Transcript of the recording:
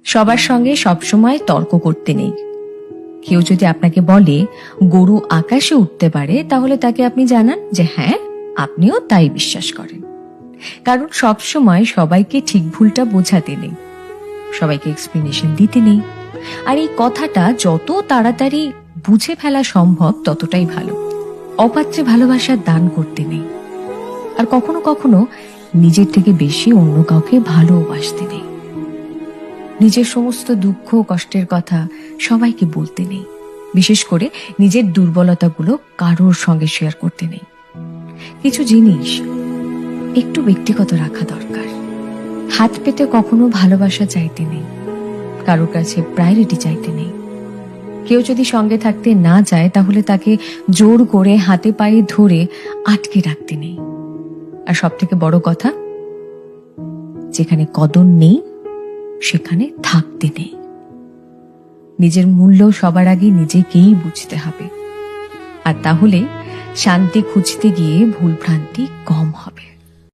সবার সঙ্গে সবসময় তর্ক করতে নেই। কেউ যদি আপনাকে বলে গরু আকাশে উঠতে পারে, তাহলে তাকে আপনি জানান যে হ্যাঁ, আপনিও তাই বিশ্বাস করেন। কারণ সবসময় সবাইকে ঠিক ভুলটা বোঝাতে নেই, সবাইকে এক্সপ্লেনেশন দিতে নেই। আর এই কথাটা যত তাড়াতাড়ি বুঝে ফেলা সম্ভব ততটাই ভালো। অপাত্রে ভালোবাসার দান করতে নেই। আর কখনো কখনো নিজের থেকে বেশি অন্য কাউকে ভালোবাসতে নেই। নিজের সমস্ত দুঃখ কষ্টের কথা সবাইকে বলতে নেই। বিশেষ করে নিজের দুর্বলতাগুলো কারোর সঙ্গে শেয়ার করতে নেই। কিছু জিনিস একটু ব্যক্তিগত রাখা দরকার। হাত পেতে কখনো ভালোবাসা চাইতে নেই, কারোর কাছে প্রায়োরিটি চাইতে নেই। কেউ যদি সঙ্গে থাকতে না চায়, তাহলে তাকে জোর করে হাতে পায়ে ধরে আটকে রাখতে নেই। আর সব থেকে বড় কথা, যেখানে কদর নেই সেখানে থাকতে নেই। নিজের মূল্য সবার আগে নিজেকেই বুঝতে হবে। আর তাহলে শান্তি খুঁজতে গিয়ে ভুল ভ্রান্তি কম হবে।